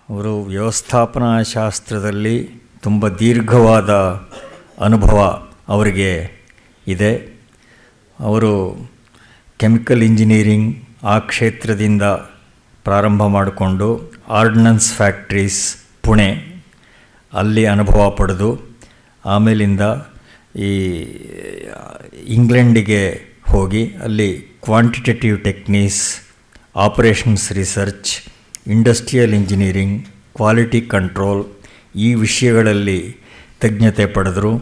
ಅವರು ವ್ಯವಸ್ಥಾಪನಾ ಶಾಸ್ತ್ರದಲ್ಲಿ ತುಂಬ ದೀರ್ಘವಾದ ಅನುಭವ ಅವರಿಗೆ ಇದೆ. ಅವರು ಕೆಮಿಕಲ್ ಇಂಜಿನಿಯರಿಂಗ್ ಆ ಕ್ಷೇತ್ರದಿಂದ ಪ್ರಾರಂಭ ಮಾಡಿಕೊಂಡು ಆರ್ಡಿನೆನ್ಸ್ ಫ್ಯಾಕ್ಟ್ರೀಸ್ ಪುಣೆ ಅಲ್ಲಿ ಅನುಭವ ಪಡೆದು ಆಮೇಲಿಂದ ಈ ಇಂಗ್ಲೆಂಡಿಗೆ ಹೋಗಿ ಅಲ್ಲಿ quantitative techniques, operations research, industrial engineering, quality control ಈ ವಿಷಯಗಳಲ್ಲಿ ತಜ್ಞತೆ ಪಡೆದರು.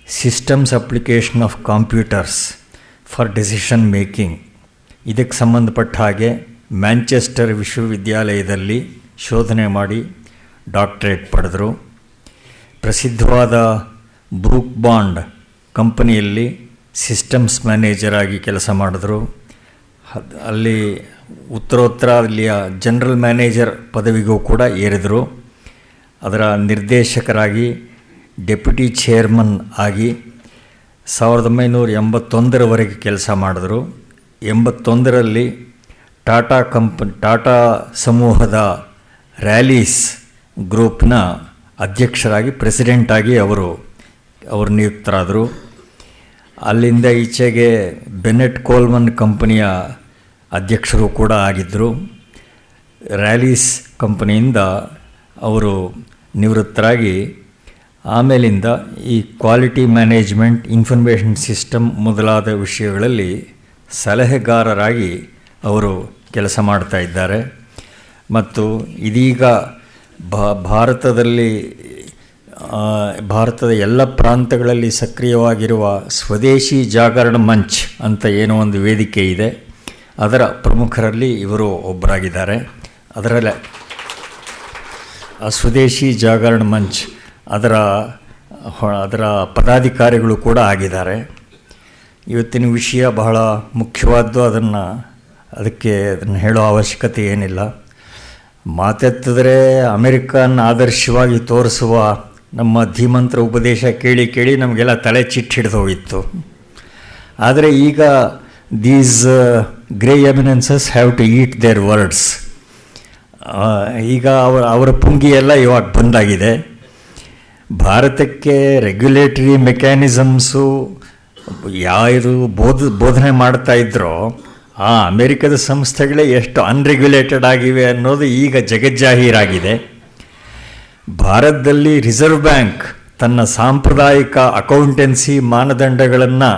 Systems application of computers for decision making ಇದಕ್ಕೆ ಸಂಬಂಧಪಟ್ಟ ಹಾಗೆ ಮ್ಯಾಂಚೆಸ್ಟರ್ ವಿಶ್ವವಿದ್ಯಾಲಯದಲ್ಲಿ ಶೋಧನೆ ಮಾಡಿ ಡಾಕ್ಟರೇಟ್ ಪಡೆದರು. ಪ್ರಸಿದ್ಧವಾದ ಬ್ರೂಕ್ ಬಾಂಡ್ ಕಂಪನಿಯಲ್ಲಿ ಸಿಸ್ಟಮ್ಸ್ ಮ್ಯಾನೇಜರ್ ಆಗಿ ಕೆಲಸ ಮಾಡಿದ್ರು. ಅಲ್ಲಿ ಉತ್ತರೋತ್ತರ ಅಲ್ಲಿಯ ಜನರಲ್ ಮ್ಯಾನೇಜರ್ ಪದವಿಗೂ ಕೂಡ ಏರಿದರು. ಅದರ ನಿರ್ದೇಶಕರಾಗಿ ಡೆಪ್ಯೂಟಿ ಚೇರ್ಮನ್ ಆಗಿ 1981ರವರೆಗೆ ಕೆಲಸ ಮಾಡಿದ್ರು. 81ರಲ್ಲಿ ಟಾಟಾ ಸಮೂಹದ ರ್ಯಾಲೀಸ್ ಗ್ರೂಪ್ನ ಅಧ್ಯಕ್ಷರಾಗಿ ಪ್ರೆಸಿಡೆಂಟಾಗಿ ಅವರು ನಿಯುಕ್ತರಾದರು. ಅಲ್ಲಿಂದ ಈಚೆಗೆ ಬೆನೆಟ್ ಕೋಲ್ಮನ್ ಕಂಪನಿಯ ಅಧ್ಯಕ್ಷರು ಕೂಡ ಆಗಿದ್ದರು. ರ್ಯಾಲೀಸ್ ಕಂಪನಿಯಿಂದ ಅವರು ನಿವೃತ್ತರಾಗಿ ಆಮೇಲಿಂದ ಈ ಕ್ವಾಲಿಟಿ ಮ್ಯಾನೇಜ್ಮೆಂಟ್, ಇನ್ಫಾರ್ಮೇಷನ್ ಸಿಸ್ಟಮ್ ಮೊದಲಾದ ವಿಷಯಗಳಲ್ಲಿ ಸಲಹೆಗಾರರಾಗಿ ಅವರು ಕೆಲಸ ಮಾಡ್ತಾ ಇದ್ದಾರೆ. ಮತ್ತು ಇದೀಗ ಭಾರತದ ಎಲ್ಲ ಪ್ರಾಂತಗಳಲ್ಲಿ ಸಕ್ರಿಯವಾಗಿರುವ ಸ್ವದೇಶಿ ಜಾಗರಣ ಮಂಚ್ ಅಂತ ಏನೋ ಒಂದು ವೇದಿಕೆ ಇದೆ, ಅದರ ಪ್ರಮುಖರಲ್ಲಿ ಇವರು ಒಬ್ಬರಾಗಿದ್ದಾರೆ. ಅದರಲ್ಲಿ ಆ ಸ್ವದೇಶಿ ಜಾಗರಣ ಮಂಚ್ ಅದರ ಪದಾಧಿಕಾರಿಗಳು ಕೂಡ ಆಗಿದ್ದಾರೆ. ಇವತ್ತಿನ ವಿಷಯ ಬಹಳ ಮುಖ್ಯವಾದ್ದು, ಅದನ್ನು ಹೇಳೋ ಅವಶ್ಯಕತೆ ಏನಿಲ್ಲ. ಮಾತೆತ್ತಿದ್ರೆ ಅಮೆರಿಕನ್ ಆದರ್ಶವಾಗಿ ತೋರಿಸುವ ನಮ್ಮ ಧೀಮಂತ್ರ ಉಪದೇಶ ಕೇಳಿ ಕೇಳಿ ನಮಗೆಲ್ಲ ತಲೆ ಚಿಟ್ಟು ಹಿಡಿದು ಹೋಗಿತ್ತು. ಆದರೆ ಈಗ these grey eminences have to eat their words. ಈಗ ಅವರ ಪುಂಗಿಯೆಲ್ಲ ಇವಾಗ ಬಂದಾಗಿದೆ. ಭಾರತಕ್ಕೆ ರೆಗ್ಯುಲೇಟರಿ ಮೆಕ್ಯಾನಿಸಮ್ಸು ಯಾರು ಬೋಧನೆ ಮಾಡ್ತಾ ಇದ್ರೋ ಆ ಅಮೆರಿಕದ ಸಂಸ್ಥೆಗಳೇ ಎಷ್ಟು ಅನ್ರೆಗ್ಯುಲೇಟೆಡ್ ಆಗಿವೆ ಅನ್ನೋದು ಈಗ ಜಗಜ್ಜಾಹೀರಾಗಿದೆ. ಭಾರತದಲ್ಲಿ ರಿಸರ್ವ್ ಬ್ಯಾಂಕ್ ತನ್ನ ಸಾಂಪ್ರದಾಯಿಕ ಅಕೌಂಟೆನ್ಸಿ ಮಾನದಂಡಗಳನ್ನು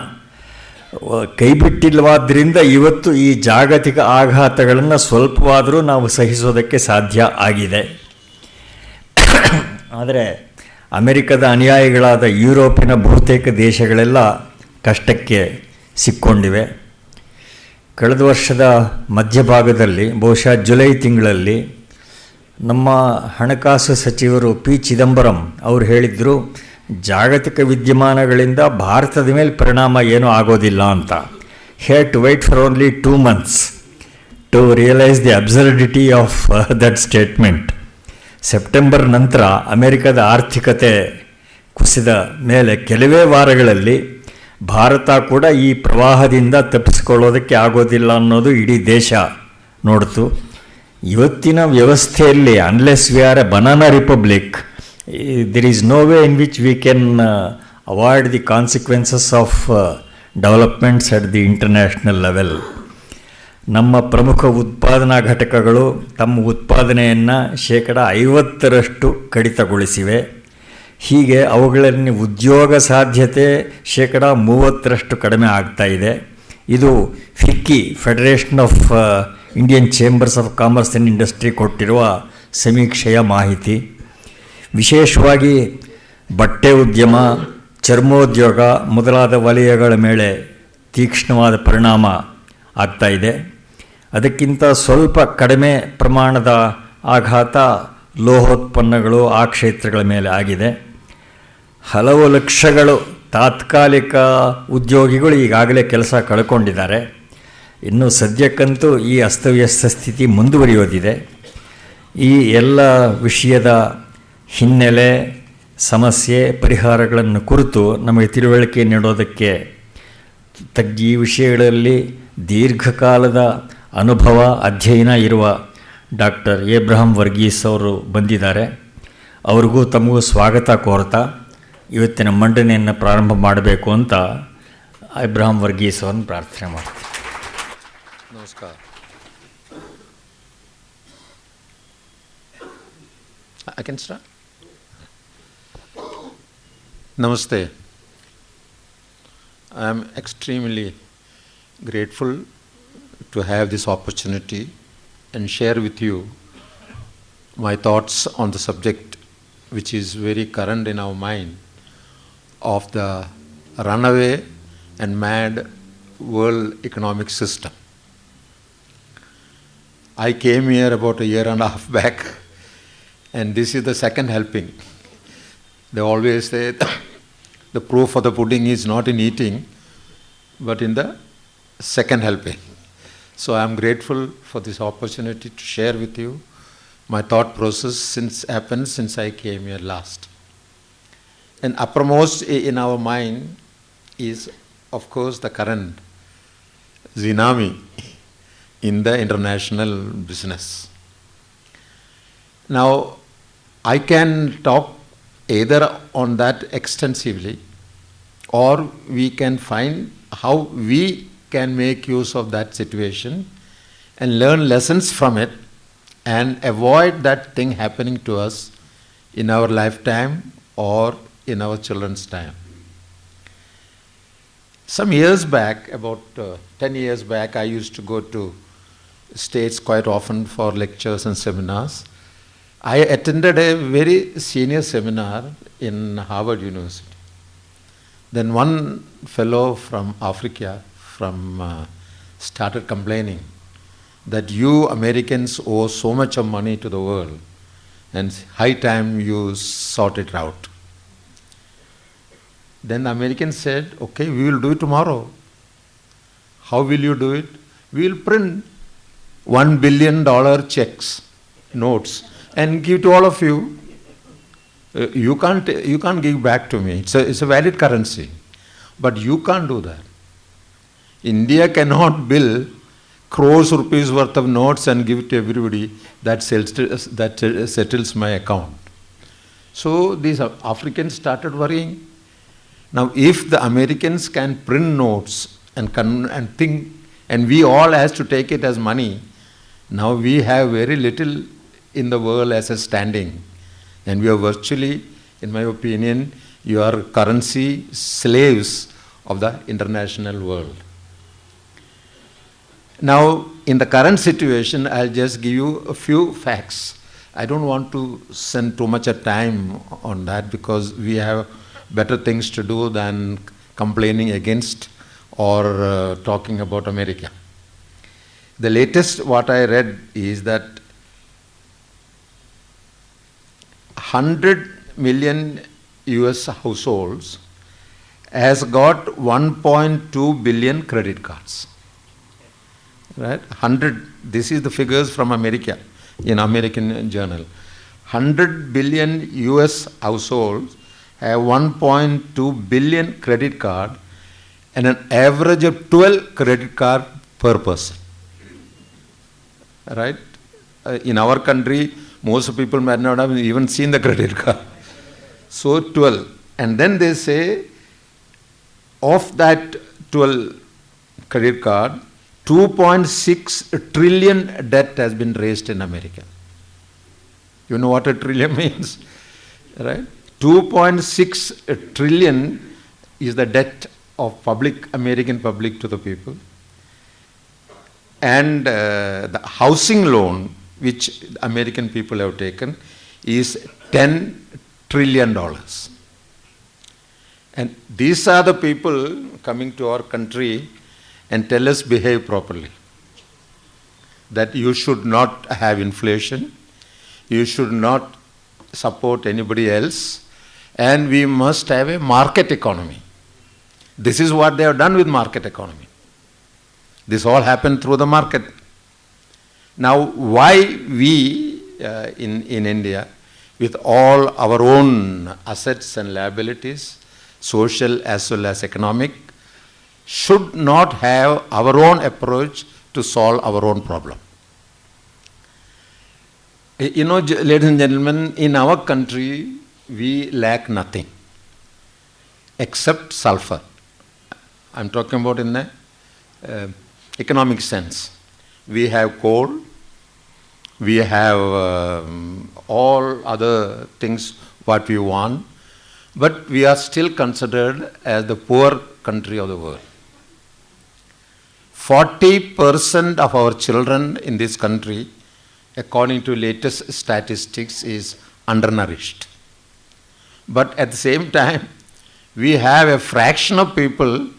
ಕೈಬಿಟ್ಟಿಲ್ಲವಾದ್ದರಿಂದ ಇವತ್ತು ಈ ಜಾಗತಿಕ ಆಘಾತಗಳನ್ನು ಸ್ವಲ್ಪವಾದರೂ ನಾವು ಸಹಿಸೋದಕ್ಕೆ ಸಾಧ್ಯ ಆಗಿದೆ. ಆದರೆ ಅಮೆರಿಕದ ಅನುಯಾಯಿಗಳಾದ ಯುರೋಪಿನ ಬಹುತೇಕ ದೇಶಗಳೆಲ್ಲ ಕಷ್ಟಕ್ಕೆ ಸಿಕ್ಕೊಂಡಿವೆ. ಕಳೆದ ವರ್ಷದ ಮಧ್ಯಭಾಗದಲ್ಲಿ, ಬಹುಶಃ ಜುಲೈ ತಿಂಗಳಲ್ಲಿ, ನಮ್ಮ ಹಣಕಾಸು ಸಚಿವರು ಪಿ ಚಿದಂಬರಂ ಅವರು ಹೇಳಿದರು, ಜಾಗತಿಕ ವಿದ್ಯಮಾನಗಳಿಂದ ಭಾರತದ ಮೇಲೆ ಪರಿಣಾಮ ಏನೂ ಆಗೋದಿಲ್ಲ ಅಂತ. Had to wait for only 2 months to realise the absurdity of that statement. September ನಂತರ ಅಮೆರಿಕದ ಆರ್ಥಿಕತೆ ಕುಸಿದ ಮೇಲೆ ಕೆಲವೇ ವಾರಗಳಲ್ಲಿ ಭಾರತ ಕೂಡ ಈ ಪ್ರವಾಹದಿಂದ ತಪ್ಪಿಸಿಕೊಳ್ಳೋದಕ್ಕೆ ಆಗೋದಿಲ್ಲ ಅನ್ನೋದು ಇಡೀ ದೇಶ ನೋಡ್ತು. ಇವತ್ತಿನ ವ್ಯವಸ್ಥೆಯಲ್ಲಿ unless we are A banana republic, there is no way in which we can avoid the consequences of developments at the international level. ನಮ್ಮ ಪ್ರಮುಖ ಉತ್ಪಾದನಾ ಘಟಕಗಳು ತಮ್ಮ ಉತ್ಪಾದನೆಯನ್ನು 50% ಕಡಿತಗೊಳಿಸಿವೆ. ಹೀಗೆ ಅವುಗಳಲ್ಲಿ ಉದ್ಯೋಗ ಸಾಧ್ಯತೆ 30% ಕಡಿಮೆ ಆಗ್ತಾ ಇದೆ. ಇದು FICCI, federation of Indian chambers of commerce and industry ಕೊಟ್ಟಿರುವ ಸಮೀಕ್ಷೆಯ ಮಾಹಿತಿ. ವಿಶೇಷವಾಗಿ ಬಟ್ಟೆ ಉದ್ಯಮ, ಚರ್ಮೋದ್ಯೋಗ ಮೊದಲಾದ ವಲಯಗಳ ಮೇಲೆ ತೀಕ್ಷ್ಣವಾದ ಪರಿಣಾಮ ಆಗ್ತಾಯಿದೆ. ಅದಕ್ಕಿಂತ ಸ್ವಲ್ಪ ಕಡಿಮೆ ಪ್ರಮಾಣದ ಆಘಾತ ಲೋಹೋತ್ಪನ್ನಗಳು ಆ ಕ್ಷೇತ್ರಗಳ ಮೇಲೆ ಆಗಿದೆ. ಹಲವು ಲಕ್ಷಗಳು ತಾತ್ಕಾಲಿಕ ಉದ್ಯೋಗಿಗಳು ಈಗಾಗಲೇ ಕೆಲಸ ಕಳ್ಕೊಂಡಿದ್ದಾರೆ. ಇನ್ನು ಸದ್ಯಕ್ಕಂತೂ ಈ ಅಸ್ತವ್ಯಸ್ತ ಸ್ಥಿತಿ ಮುಂದುವರಿಯೋದಿದೆ. ಈ ಎಲ್ಲ ವಿಷಯದ ಹಿನ್ನೆಲೆ, ಸಮಸ್ಯೆ, ಪರಿಹಾರಗಳನ್ನು ಕುರಿತು ನಮಗೆ ತಿಳುವಳಿಕೆ ನೀಡೋದಕ್ಕೆ ಈ ವಿಷಯಗಳಲ್ಲಿ ದೀರ್ಘಕಾಲದ ಅನುಭವ, ಅಧ್ಯಯನ ಇರುವ ಡಾಕ್ಟರ್ ಏಬ್ರಹಾಂ ವರ್ಗೀಸ್ ಅವರು ಬಂದಿದ್ದಾರೆ. ಅವ್ರಿಗೂ ತಮಗೂ ಸ್ವಾಗತ ಕೋರ್ತಾ ಇವತ್ತಿನ ಮಂಡನೆಯನ್ನು ಪ್ರಾರಂಭ ಮಾಡಬೇಕು ಅಂತ ಏಬ್ರಹಾಂ ವರ್ಗೀಸ್ ಅವರನ್ನು ಪ್ರಾರ್ಥನೆ ಮಾಡ್ತೀನಿ. ನಮಸ್ಕಾರ. I can start? Namaste. I am extremely grateful to have this opportunity and share with you my thoughts on the subject which is very current in our mind of the runaway and mad world economic system. I came here about a year and a half back, and this is the second helping. They always say the proof of the pudding is not in eating, but in the second helping. So I am grateful for this opportunity to share with you my thought process since I came here last. And uppermost in our mind is, of course, the current tsunami in the international business. Now, I can talk either on that extensively, or we can find how we can make use of that situation and learn lessons from it and avoid that thing happening to us in our lifetime or in our children's time. Some years back, about 10 years back, I used to go to States quite often for lectures and seminars. I attended a very senior seminar in Harvard University. Then one fellow from Africa started complaining that you Americans owe so much of money to the world and high time you sort it out. Then the Americans said, okay, we will do it tomorrow. How will you do it? We will print $1 billion checks, notes, and give to all of you. You can't give back to me. It's a valid currency. But you can't do that. India cannot bill crores rupees worth of notes and give it to everybody. That settles my account. So these Africans started worrying. Now if the Americans can print notes and think, and we all has to take it as money, now we have very little in the world as a standing. And we are virtually, in my opinion, you are currency slaves of the international world. Now, in the current situation, I'll just give you a few facts. I don't want to spend too much of time on that because we have better things to do than complaining against or talking about America. The latest what I read is that 100 million US households has got 1.2 billion credit cards. Right? 100, this is the figures from America, in American Journal. 100 billion US households have 1.2 billion credit card and an average of 12 credit card per person. Right? In our country, most people might not have even seen the credit card. So 12. And then they say, of that 12 credit card, 2.6 trillion debt has been raised in America. You know what a trillion means, right? 2.6 trillion is the debt of American public to the people. And the housing loan which American people have taken is $10 trillion. And these are the people coming to our country and tell us behave properly. That you should not have inflation, you should not support anybody else, and we must have a market economy. This is what they have done with market economy. This all happened through the market. Now, why we in India, with all our own assets and liabilities, social as well as economic, should not have our own approach to solve our own problem? You know, ladies and gentlemen, in our country, we lack nothing except sulfur. I'm talking about in the economic sense. We have coal, we have all other things what we want, but we are still considered as the poor country of the world. 40% of our children in this country, according to latest statistics, is undernourished. But at the same time, we have a fraction of people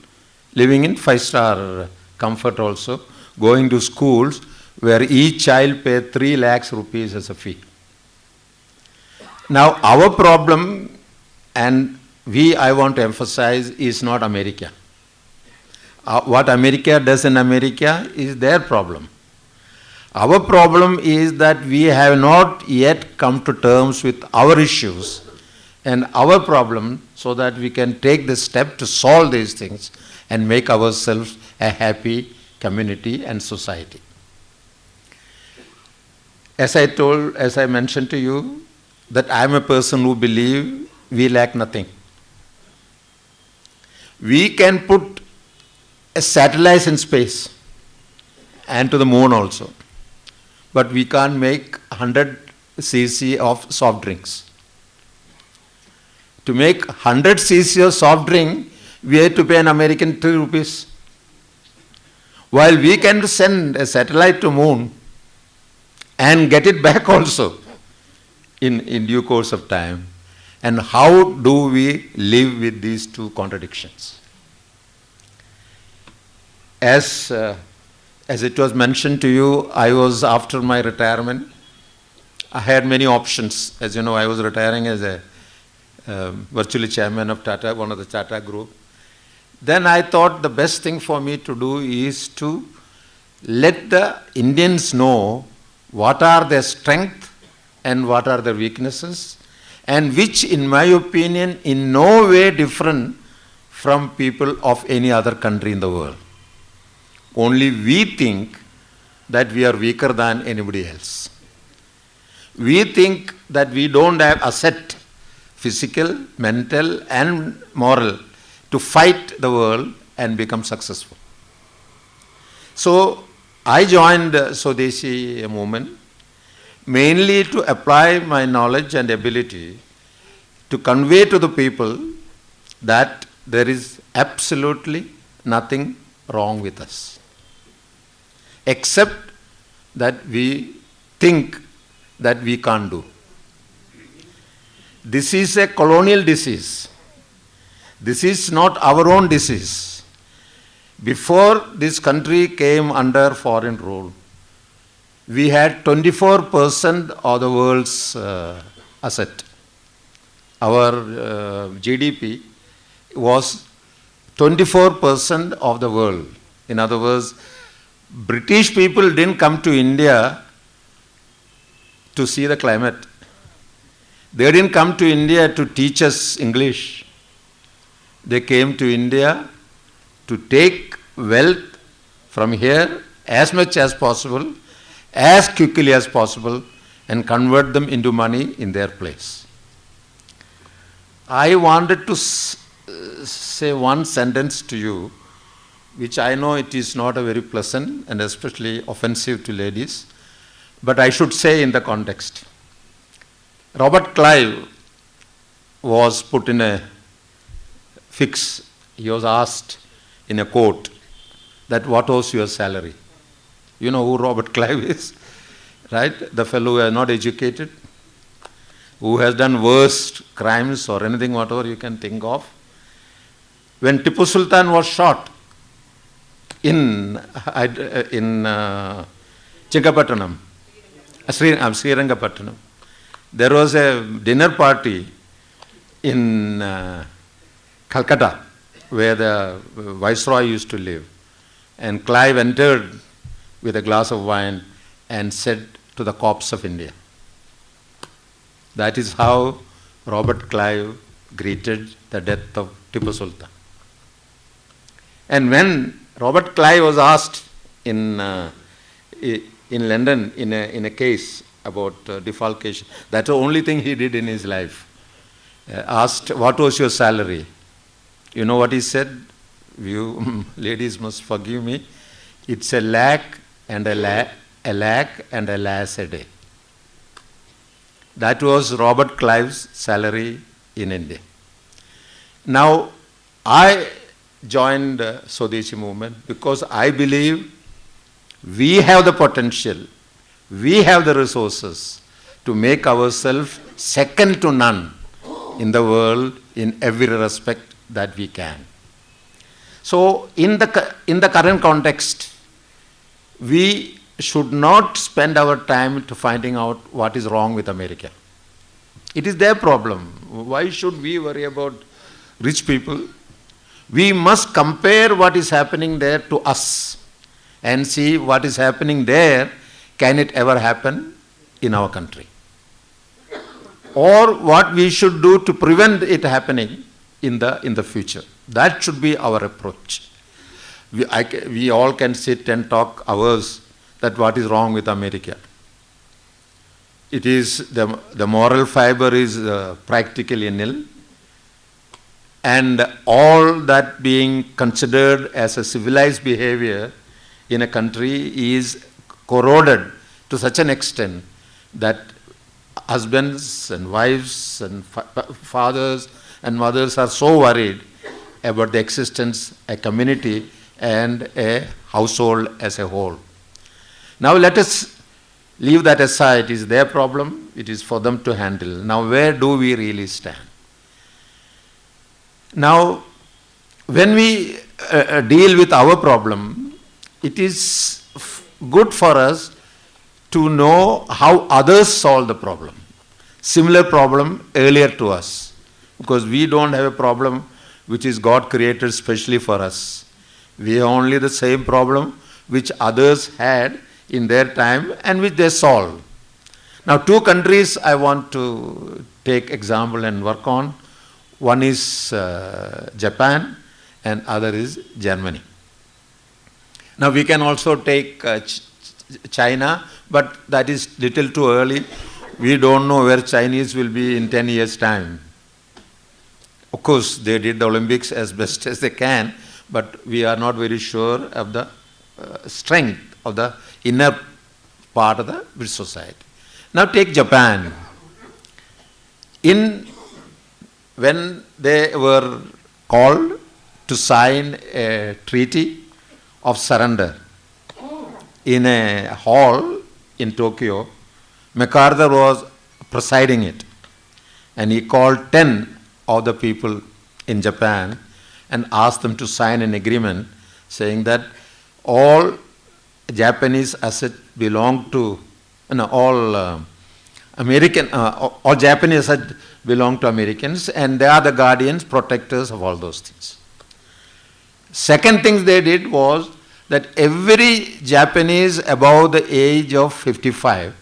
living in 5-star comfort also, going to schools where each child pays 3 lakhs rupees as a fee. Now, our problem, and I want to emphasize, is not America. What America does in America is their problem. Our problem is that we have not yet come to terms with our issues and our problem, so that we can take the step to solve these things and make ourselves a happy community and society. As I mentioned to you, that I am a person who believes we lack nothing. We can put a satellite in space and to the moon also, but we can't make 100 cc of soft drinks. To make 100 cc of soft drink, we have to pay an American 3 rupees. While we can send a satellite to moon and get it back also in due course of time. And how do we live with these two contradictions? As it was mentioned to you, I was, after my retirement, I had many options. As you know, I was retiring as a virtually chairman of Tata, one of the Tata group. Then I thought the best thing for me to do is to let the Indians know what are their strengths and what are their weaknesses, and which, in my opinion, in no way different from people of any other country in the world. Only we think that we are weaker than anybody else. We think that we don't have asset, physical, mental and moral, to fight the world and become successful. So I joined Swadeshi movement mainly to apply my knowledge and ability to convey to the people that there is absolutely nothing wrong with us, except that we think that we can't do. This is a colonial disease. This is not our own disease. Before this country came under foreign rule, we had 24% of the world's asset. Our GDP was 24% of the world. In other words, British people didn't come to India to see the climate. They didn't come to India to teach us English. They came to India to take wealth from here as much as possible, as quickly as possible, and convert them into money in their place. I wanted to say one sentence to you, which I know it is not a very pleasant and especially offensive to ladies, but I should say in the context. Robert Clive was put in a fix. He was asked in a court that what was your salary? You know who Robert Clive is, right? The fellow who is not educated, who has done worst crimes or anything whatever you can think of. When Tipu Sultan was shot in Chingapattanam, Srirangapattanam, there was a dinner party in Calcutta where the Viceroy used to live. And Clive entered with a glass of wine and said to the corpse of India. That is how Robert Clive greeted the death of Tipu Sultan. And when Robert Clive was asked in London in a case about defalcation. That's the only thing he did in his life. Asked, what was your salary? You know what he said? You ladies must forgive me. It's a lakh and a lakh and a lass a day. That was Robert Clive's salary in India. Now, I joined Swadeshi movement because I believe we have the potential, we have the resources to make ourselves second to none in the world in every respect that we can. So, in the current context, we should not spend our time to finding out what is wrong with America. It is their problem. Why should we worry about rich people? We must compare what is happening there to us and see what is happening there. Can it ever happen in our country? Or what we should do to prevent it happening in the future. That should be our approach. We all can sit and talk hours that what is wrong with America. It is the moral fiber is practically nil, and all that being considered as a civilized behavior in a country is corroded to such an extent that husbands and wives and fathers and mothers are so worried about the existence of a community and a household as a whole. Now let us leave that aside. It is their problem. It is for them to handle. Now where do we really stand? Now when we deal with our problem, it is good for us to know how others solve the problem. Similar problem earlier to us. Because we don't have a problem which is God created specially for us. We have only the same problem which others had in their time and which they solved. Now 2 countries I want to take example and work on. One is Japan and other is Germany. Now we can also take China, but that is little too early. We don't know where Chinese will be in 10 years' time. Of course, they did the Olympics as best as they can, but we are not very sure of the strength of the inner part of the British society. Now take Japan. When they were called to sign a treaty of surrender in a hall in Tokyo, MacArthur was presiding it, and he called 10 of the people in Japan and asked them to sign an agreement saying that all Japanese assets belong to, all Japanese assets belong to Americans, and they are the guardians, protectors of all those things. Second thing they did was that every Japanese above the age of 55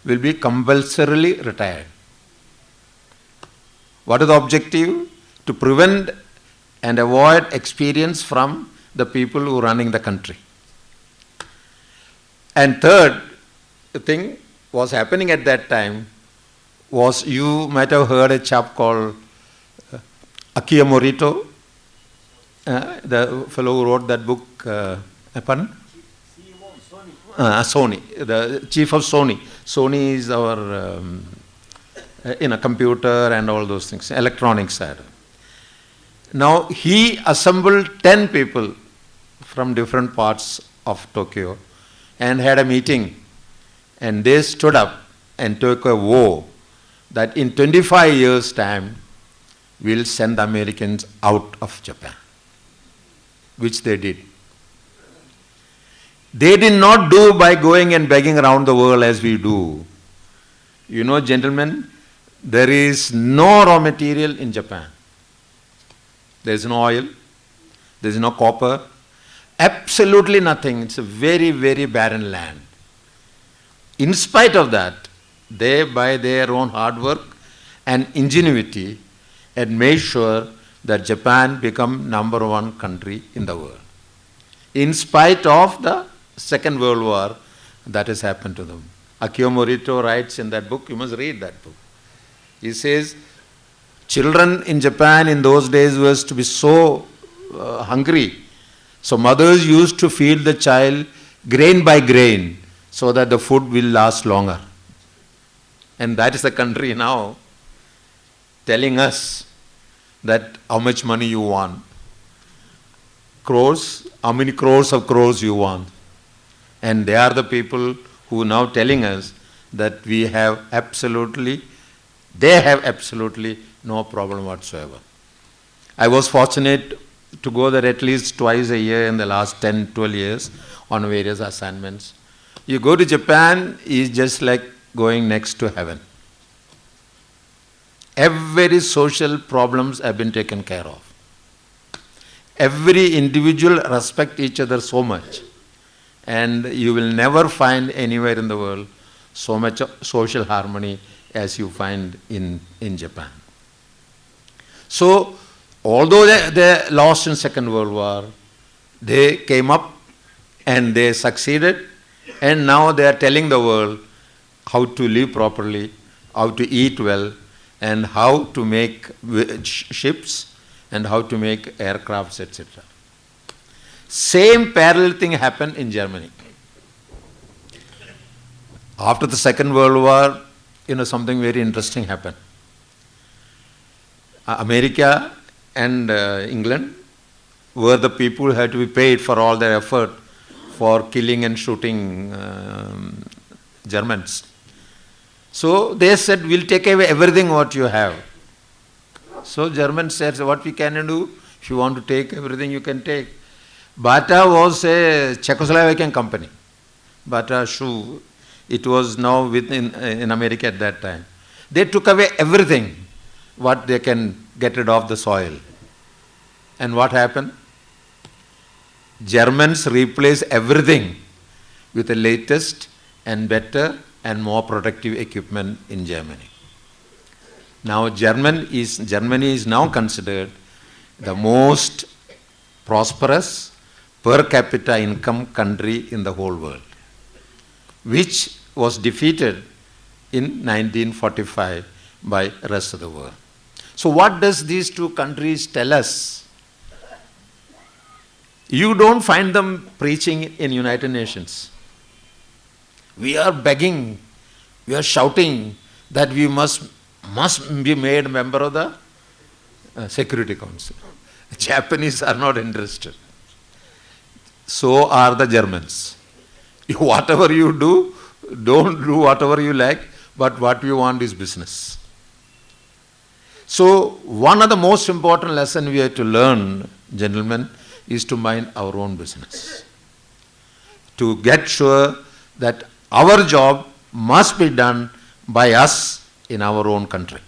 will be compulsorily retired. What is the objective? To prevent and avoid experience from the people who are running the country. And third thing was happening at that time was, you might have heard a chap called Akio Morita, the fellow who wrote that book, Sony, the chief of Sony. Sony is our computer and all those things, electronics side. Now he assembled 10 people from different parts of Tokyo and had a meeting, and they stood up and took a vow that in 25 years' time we'll send the Americans out of Japan, which they did. They did not do by going and begging around the world as we do. You know, gentlemen, there is no raw material in Japan. There is no oil, there is no copper, absolutely nothing. It's a very, very barren land. In spite of that, they, by their own hard work and ingenuity, had made sure that Japan become number 1 country in the world. In spite of the Second World War that has happened to them. Akio Morita writes in that book, you must read that book. He says, children in Japan in those days was to be so hungry. So mothers used to feed the child grain by grain so that the food will last longer. And that is the country now telling us that how much money you want. Crores, how many crores of crores you want. And they are the people who are now telling us that they have absolutely no problem whatsoever. I was fortunate to go there at least twice a year in the last 10, 12 years on various assignments. You go to Japan, it's just like going next to heaven. Every social problems have been taken care of. Every individual respect each other so much. And you will never find anywhere in the world so much social harmony as you find in Japan. So, although they lost in Second World War, they came up and they succeeded, and now they are telling the world how to live properly, how to eat well, and how to make ships and how to make aircrafts, etc. Same parallel thing happened in Germany. After the Second World War, something very interesting happened. America and England were the people who had to be paid for all their effort for killing and shooting Germans. So they said, we'll take away everything what you have. So Germans said, so what we can do, if you want to take everything, you can take. Bata was a Czechoslovakian company. Bata shoe, it was now in America at that time. They took away everything what they can get rid of the soil. And what happened? Germans replaced everything with the latest and better and more productive equipment in Germany. Now Germany is now considered the most prosperous per capita income country in the whole world, which was defeated in 1945 by the rest of the world. So what does these two countries tell us? You don't find them preaching in United Nations. We are begging, we are shouting that we must be made member of the Security Council. The Japanese are not interested. So are the Germans. Whatever you do, don't do whatever you like, but what you want is business. So one of the most important lessons we have to learn, gentlemen, is to mind our own business. To get sure that our job must be done by us in our own country.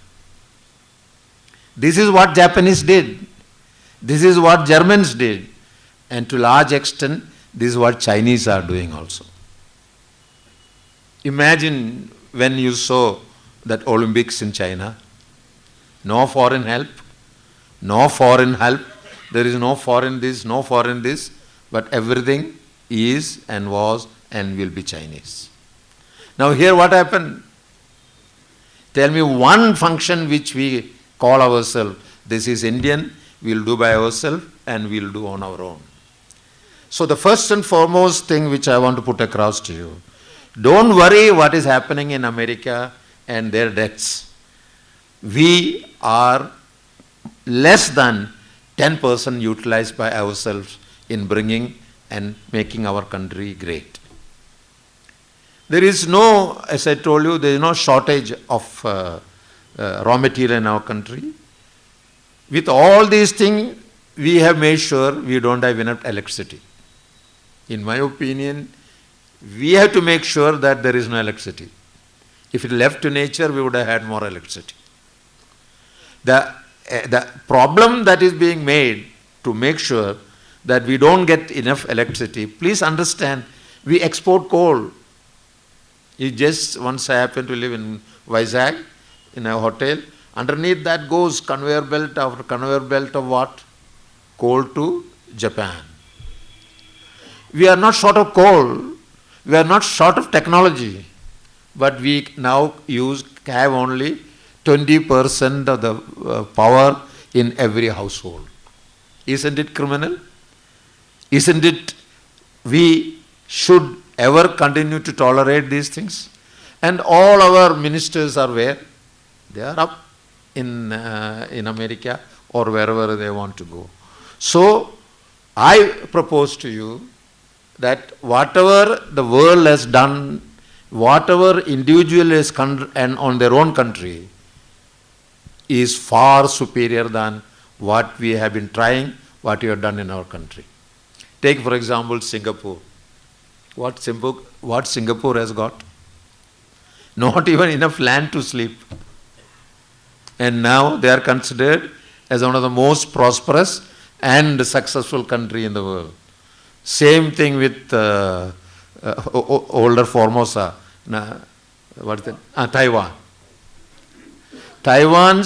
This is what Japanese did. This is what Germans did. And to a large extent, this is what Chinese are doing also. Imagine when you saw that Olympics in China. No foreign help. No foreign help. There is no foreign this, no foreign this. But everything is and was and will be Chinese. Now here what happened? Tell me one function which we call ourselves, this is Indian, we'll do by ourselves and we'll do on our own. So the first and foremost thing which I want to put across to you, don't worry what is happening in America and their debts. We are less than 10% utilized by ourselves in bringing and making our country great. There is no, as I told you, there is no shortage of raw material in our country. With all these things, we have made sure we don't have enough electricity. In my opinion, we have to make sure that there is no electricity. If it left to nature, we would have had more electricity. The problem that is being made to make sure that we don't get enough electricity, please understand, we export coal. Once I happened to live in Vizag, in a hotel, underneath that goes conveyor belt after conveyor belt of what? Coal to Japan. We are not short of coal, we are not short of technology, but we now have only 20% of the power in every household. Isn't it criminal? Isn't it we should ever continue to tolerate these things? And all our ministers are where? They are up in America or wherever they want to go. So, I propose to you that whatever the world has done, whatever individual has and on their own country, is far superior than what we have been trying, what we have done in our country. Take for example Singapore. What Singapore has got? Not even enough land to sleep. And now they are considered as one of the most prosperous and successful country in the world. Same thing with older Formosa. What is that? Taiwan. Taiwan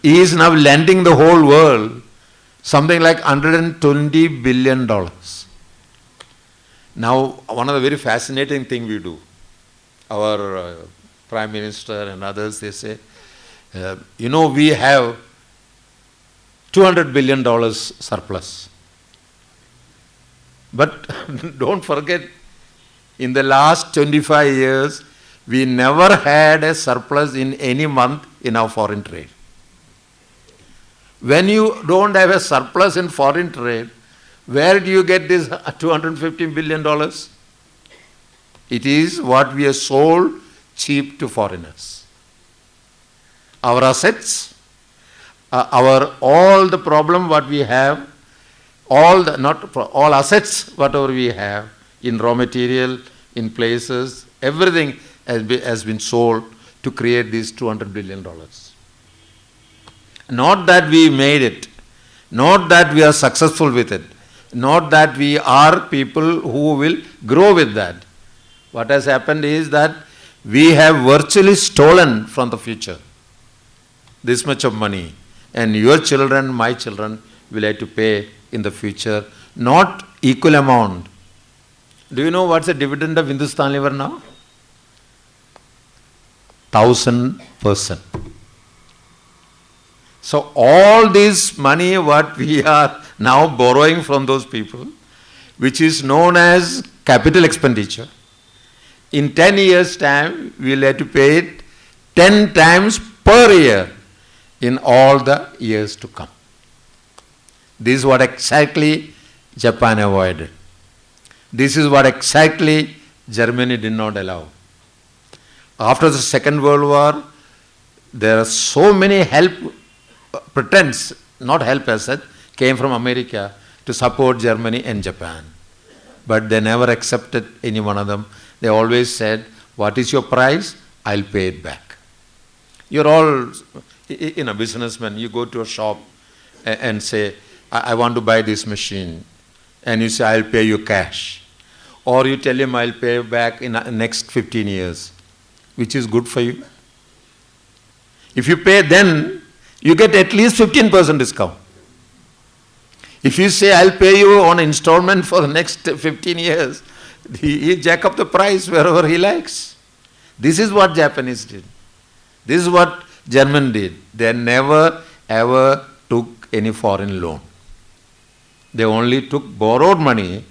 is now lending the whole world something like $120 billion. Now, one of the very fascinating things we do, our Prime Minister and others, they say, we have $200 billion surplus. But don't forget, in the last 25 years, we never had a surplus in any month in our foreign trade. When you don't have a surplus in foreign trade, where do you get this $250 billion? It is what we have sold cheap to foreigners. Our assets, all the problem what we have, all assets whatever we have in raw material, in places, everything has been sold to create these $200 billion. Not that we made it, not that we are successful with it, not that we are people who will grow with that. What has happened is that we have virtually stolen from the future this much of money, and your children, my children, will have to pay in the future, not equal amount. Do you know what's the dividend of Hindustan Lever now? 1000%. So all this money what we are now borrowing from those people, which is known as capital expenditure, in 10 years' time we will have to pay it 10 times per year in all the years to come. This is what exactly Japan avoided. This is what exactly Germany did not allow. After the Second World War, there are so many pretense, not help as such, came from America to support Germany and Japan. But they never accepted any one of them. They always said, what is your price? I'll pay it back. You're all, businessmen, you go to a shop and say, I want to buy this machine. And you say, I'll pay you cash. Or you tell him, I'll pay back in the next 15 years. Which is good for you? If you pay then, you get at least 15% discount. If you say, I'll pay you on installment for the next 15 years, he jack up the price wherever he likes. This is what Japanese did. This is what German did. They never ever took any foreign loan. They only took borrowed money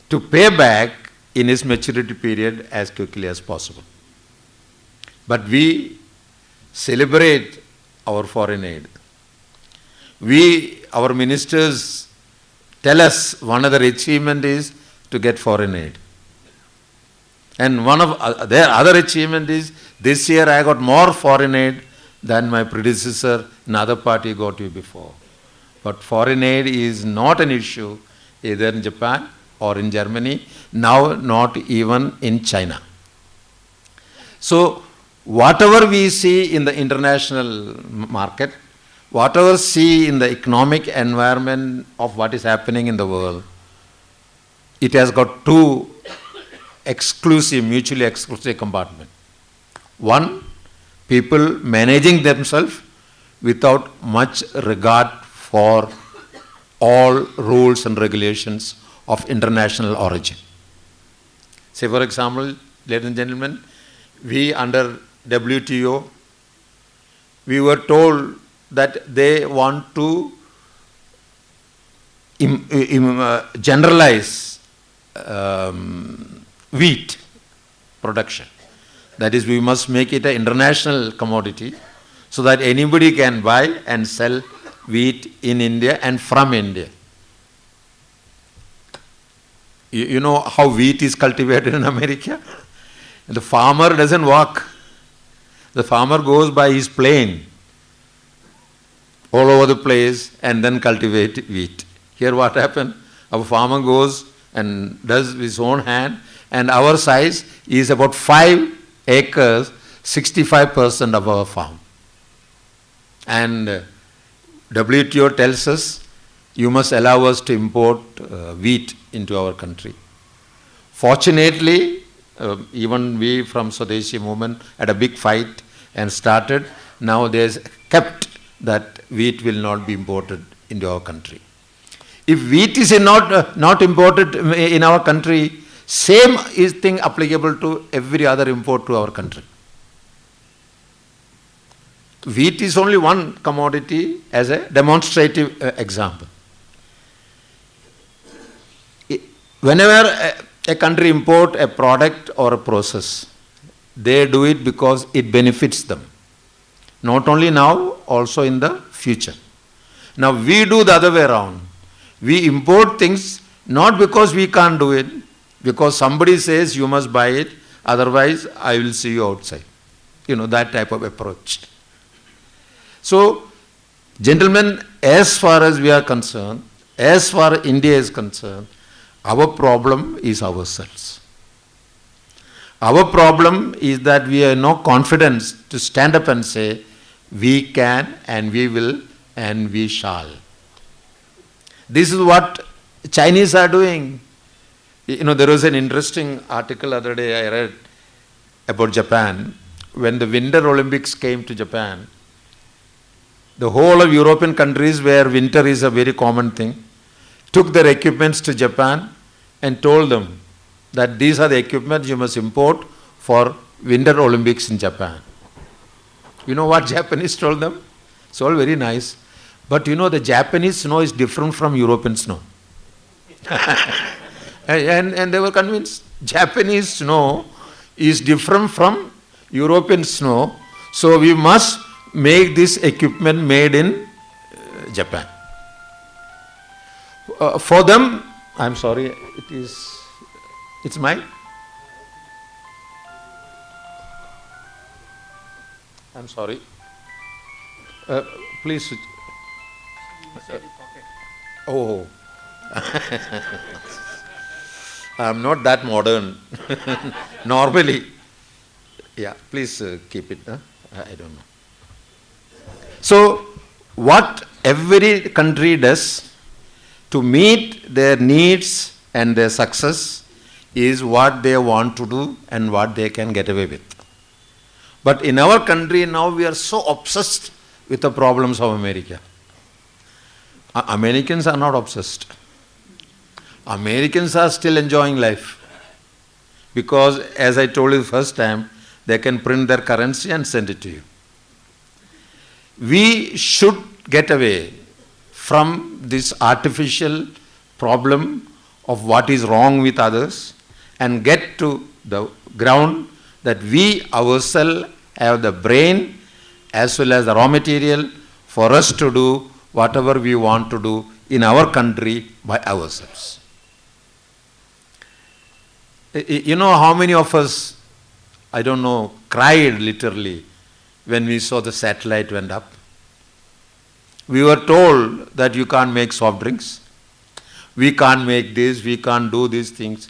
to pay back in its maturity period as quickly as possible. But we celebrate our foreign aid. Our ministers tell us one of their achievement is to get foreign aid. And one of their other achievement is, this year I got more foreign aid than my predecessor in other party got you before. But foreign aid is not an issue either in Japan or in Germany, now not even in China. So, whatever we see in the international market, whatever see in the economic environment of what is happening in the world, it has got two mutually exclusive compartments. One, people managing themselves without much regard for all rules and regulations of international origin. Say for example, ladies and gentlemen, we under WTO, we were told that they want to generalize wheat production. That is, we must make it an international commodity so that anybody can buy and sell wheat in India and from India. You know how wheat is cultivated in America? The farmer doesn't walk. The farmer goes by his plane all over the place and then cultivate wheat. Here what happened? Our farmer goes and does his own hand, and our size is about 5 acres, 65% of our farm. And WTO tells us you must allow us to import wheat into our country. Fortunately, even we from Swadeshi movement had a big fight and started. Now there's kept that wheat will not be imported into our country. If wheat is not imported in our country, same is thing applicable to every other import to our country. Wheat is only one commodity as a demonstrative example. Whenever a country import a product or a process, they do it because it benefits them. Not only now, also in the future. Now we do the other way around. We import things not because we can't do it, because somebody says you must buy it, otherwise I will see you outside. You know, that type of approach. So, gentlemen, as far as we are concerned, as far as India is concerned, our problem is ourselves. Our problem is that we have no confidence to stand up and say, we can and we will and we shall. This is what Chinese are doing. You know, there was an interesting article other day I read about Japan. When the Winter Olympics came to Japan, the whole of European countries where winter is a very common thing, took their equipments to Japan and told them that these are the equipments you must import for Winter Olympics in Japan. You know what Japanese told them? It's all very nice. But you know, the Japanese snow is different from European snow. and they were convinced Japanese snow is different from European snow, so we must make this equipment made in Japan. For them, I'm sorry, it's mine. I'm sorry. Please switch. Oh. I'm not that modern. Normally. Yeah, please keep it. I don't know. So, what every country does to meet their needs and their success is what they want to do and what they can get away with. But in our country now we are so obsessed with the problems of America. Americans are not obsessed. Americans are still enjoying life. Because as I told you the first time, they can print their currency and send it to you. We should get away from this artificial problem of what is wrong with others and get to the ground that we ourselves have the brain as well as the raw material for us to do whatever we want to do in our country by ourselves. You know how many of us, I don't know, cried literally when we saw the satellite went up? We were told that you can't make soft drinks, we can't make this, we can't do these things,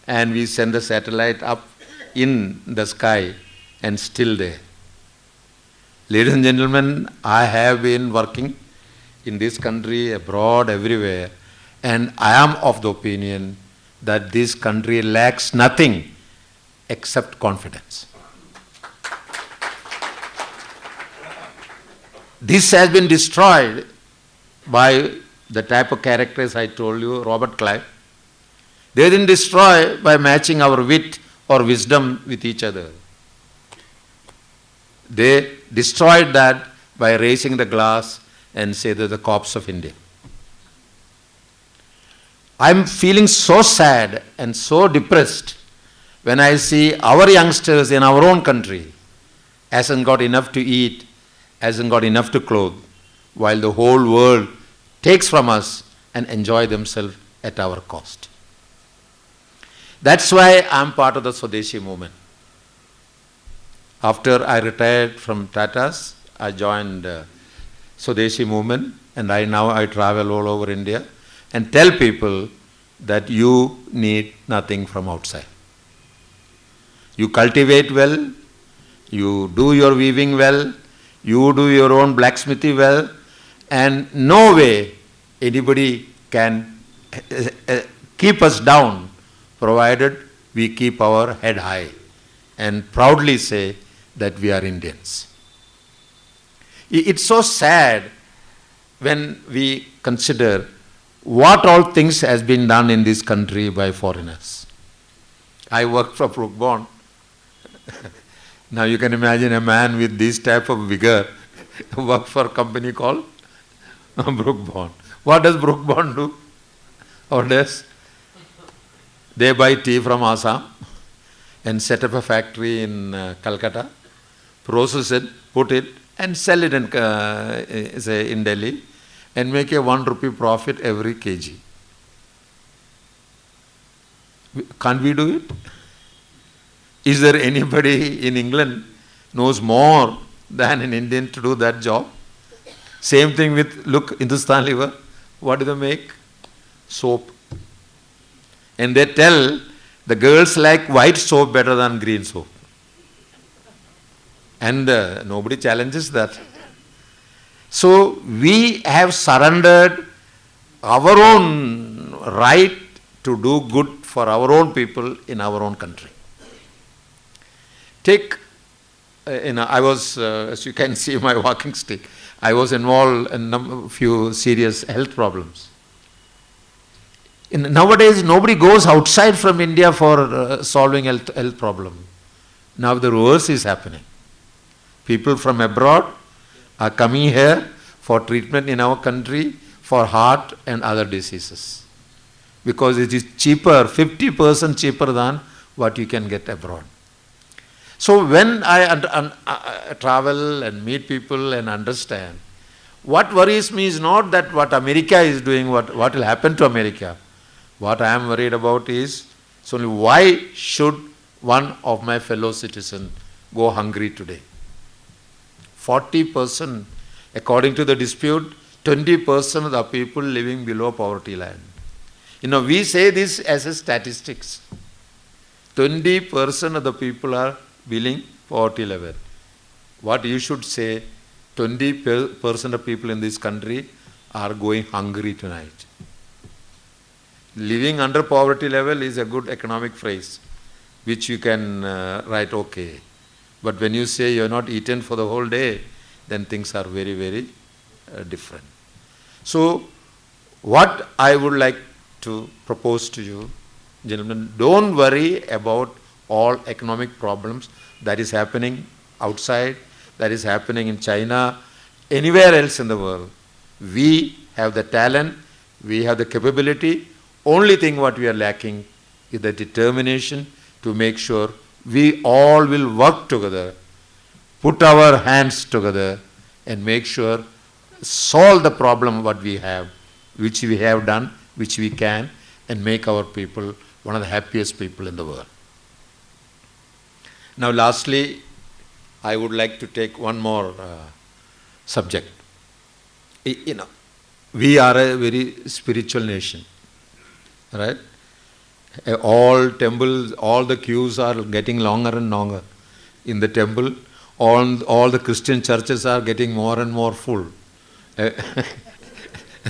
and we send the satellite up in the sky and still there. Ladies and gentlemen, I have been working in this country, abroad, everywhere, and I am of the opinion that this country lacks nothing except confidence. This has been destroyed by the type of characters I told you, Robert Clive. They didn't destroy by matching our wit or wisdom with each other. They destroyed that by raising the glass and say that the corpse of India. I'm feeling so sad and so depressed when I see our youngsters in our own country hasn't got enough to eat, hasn't got enough to clothe, while the whole world takes from us and enjoy themselves at our cost. That's why I'm part of the Swadeshi movement. After I retired from Tata's, I joined Swadeshi movement, and now I travel all over India and tell people that you need nothing from outside. You cultivate well, you do your weaving well, you do your own blacksmithy well, and no way anybody can keep us down, provided we keep our head high and proudly say that we are Indians. It's so sad when we consider what all things has been done in this country by foreigners. I worked for Brook Bond. Now you can imagine a man with this type of vigor work for a company called Brook Bond. What does Brook Bond do? Or does? They buy tea from Assam and set up a factory in Calcutta, process it, put it, and sell it in, say, in Delhi, and make a 1 rupee profit every kg. Can't we do it? Is there anybody in England knows more than an Indian to do that job? Same thing with, look, Hindustan Liver. What do they make? Soap. And they tell the girls like white soap better than green soap. And nobody challenges that. So we have surrendered our own right to do good for our own people in our own country. Take, I was, as you can see my walking stick, I was involved in a few serious health problems. Nowadays, nobody goes outside from India for solving health problem. Now the reverse is happening. People from abroad are coming here for treatment in our country for heart and other diseases. Because it is cheaper, 50% cheaper than what you can get abroad. So when I travel and meet people and understand, what worries me is not that what America is doing, what will happen to America. What I am worried about is, so only why should one of my fellow citizens go hungry today? 40%, according to the dispute, 20% of the people living below poverty line. We say this as a statistics. 20% of the people are below poverty level. What you should say, 20% of people in this country are going hungry tonight. Living under poverty level is a good economic phrase, which you can write okay. But when you say you are not eaten for the whole day, then things are very, very different. So, what I would like to propose to you, gentlemen, don't worry about all economic problems that is happening outside, that is happening in China, anywhere else in the world. We have the talent, we have the capability. Only thing what we are lacking is the determination to make sure we all will work together, put our hands together and make sure, solve the problem what we have, which we have done, which we can, and make our people one of the happiest people in the world. Now lastly, I would like to take one more subject. We are a very spiritual nation, right? All temples, all the queues are getting longer and longer. In the temple, all the Christian churches are getting more and more full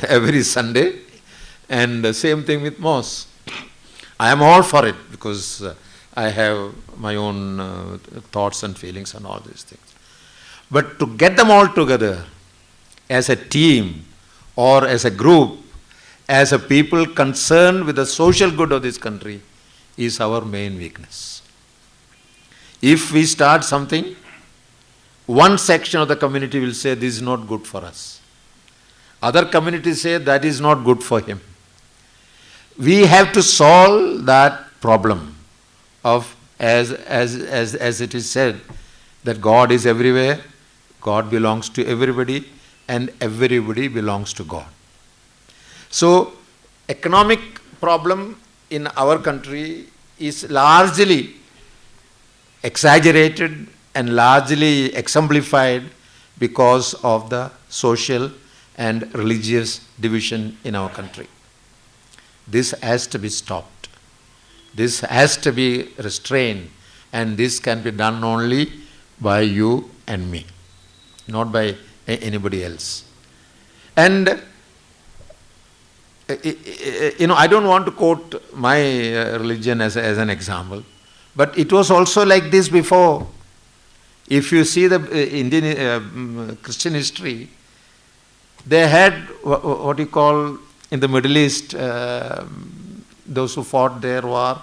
every Sunday, and the same thing with mosques. I am all for it because I have my own thoughts and feelings and all these things. But to get them all together as a team or as a group, as a people concerned with the social good of this country, is our main weakness. If we start something, one section of the community will say this is not good for us. Other communities say that is not good for him. We have to solve that problem of as it is said that God is everywhere, God belongs to everybody, and everybody belongs to God. So economic problem in our country is largely exaggerated and largely exemplified because of the social and religious division in our country. This has to be stopped. This has to be restrained, and this can be done only by you and me, not by anybody else. And I don't want to quote my religion as an example, but it was also like this before. If you see the Indian Christian history, they had what you call in the Middle East, those who fought their war,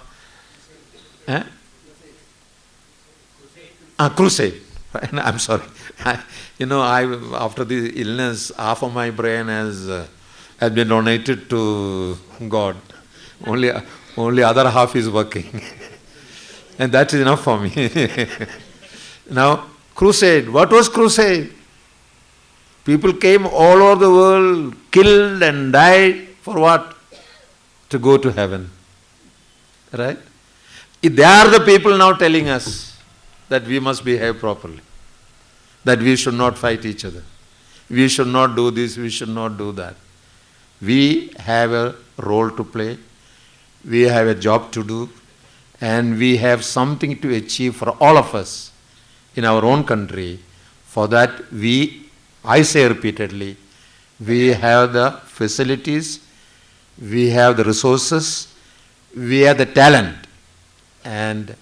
crusade. I'm sorry. After the illness, half of my brain has been donated to God. Only other half is working, and that is enough for me. Now, crusade. What was crusade? People came all over the world, killed and died for what? To go to heaven. Right? They are the people now telling us that we must behave properly, that we should not fight each other, we should not do this, we should not do that. We have a role to play, we have a job to do, and we have something to achieve for all of us in our own country. For that, I say repeatedly, we have the facilities, we have the resources, we have the talent. And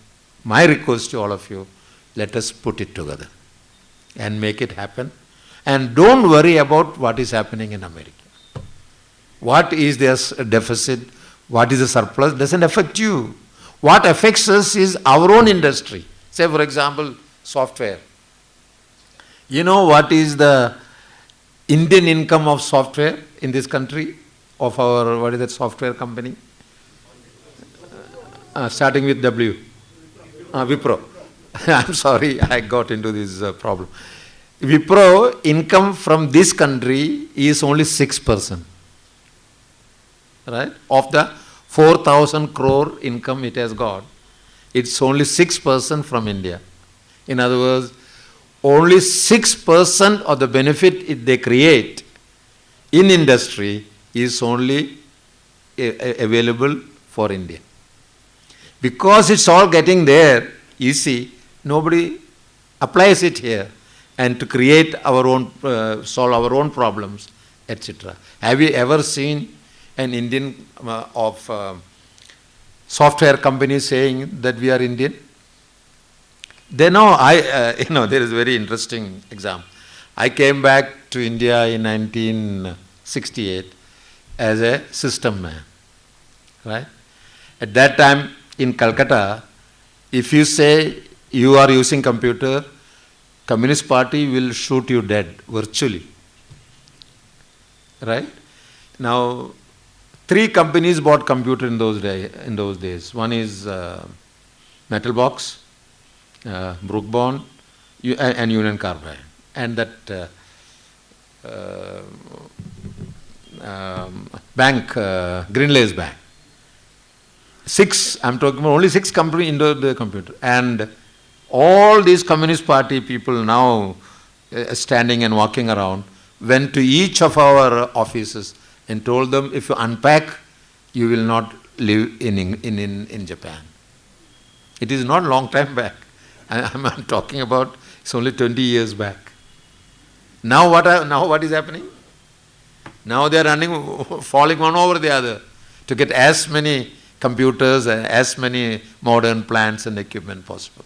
my request to all of you, let us put it together and make it happen. And don't worry about what is happening in America. What is their deficit, what is the surplus, doesn't affect you. What affects us is our own industry. Say, for example, software. You know what is the Indian income of software in this country? Of our, what is that software company? Starting with W. Wipro. I'm sorry, I got into this problem. Wipro income from this country is only 6%. Right? Of the 4,000 crore income it has got, it's only 6% from India. In other words, only 6% of the benefit they create in industry is only available for India. Because it's all getting there, easy, nobody applies it here and to create our own, solve our own problems, etc. Have you ever seen an Indian software company saying that we are Indian? They know, there is a very interesting example. I came back to India in 1968 as a system man, right? At that time in Calcutta, if you say you are using computer, Communist Party will shoot you dead virtually, right? Now, 3 companies bought computer in those days. One is Metal Box, Brookbond, and Union Carbide, and that bank, Greenlace Bank. 6, I'm talking about only 6 companies in the computer. And all these Communist Party people now standing and walking around went to each of our offices and told them, if you unpack, you will not live in Japan. It is not long time back. I'm talking about, it's only 20 years back. Now what is happening? Now they are running, falling one over the other to get as many computers and as many modern plants and equipment possible.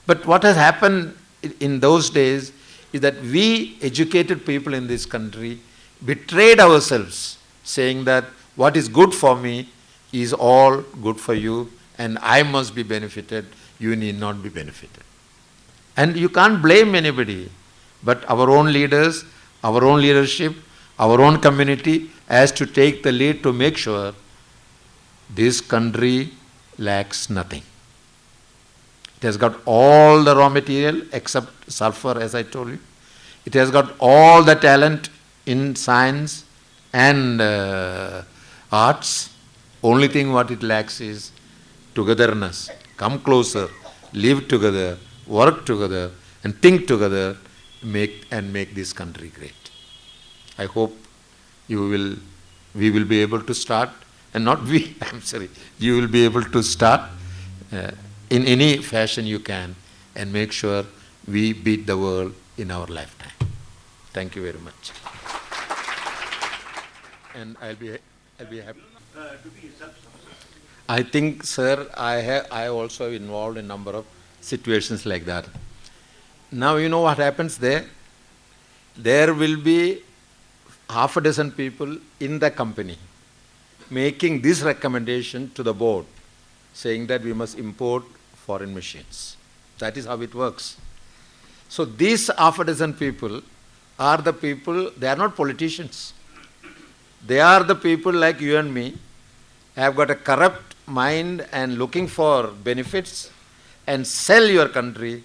But what has happened in those days is that we educated people in this country betrayed ourselves, saying that what is good for me is all good for you and I must be benefited, you need not be benefited. And you can't blame anybody, but our own leaders, our own leadership, our own community has to take the lead to make sure this country lacks nothing. It has got all the raw material except sulfur, as I told you. It has got all the talent in science and arts. Only thing what it lacks is togetherness. Come closer, live together, work together, and think together, make this country great. I hope we will be able to start, and not we, I'm sorry, you will be able to start in any fashion you can and make sure we beat the world in our lifetime. Thank you very much. And I'll be happy. I think, sir, I also involved in a number of situations like that. Now you know what happens there? There will be half a dozen people in the company making this recommendation to the board, saying that we must import foreign machines. That is how it works. So these half a dozen people are the people, they are not politicians. They are the people like you and me, have got a corrupt mind and looking for benefits and sell your country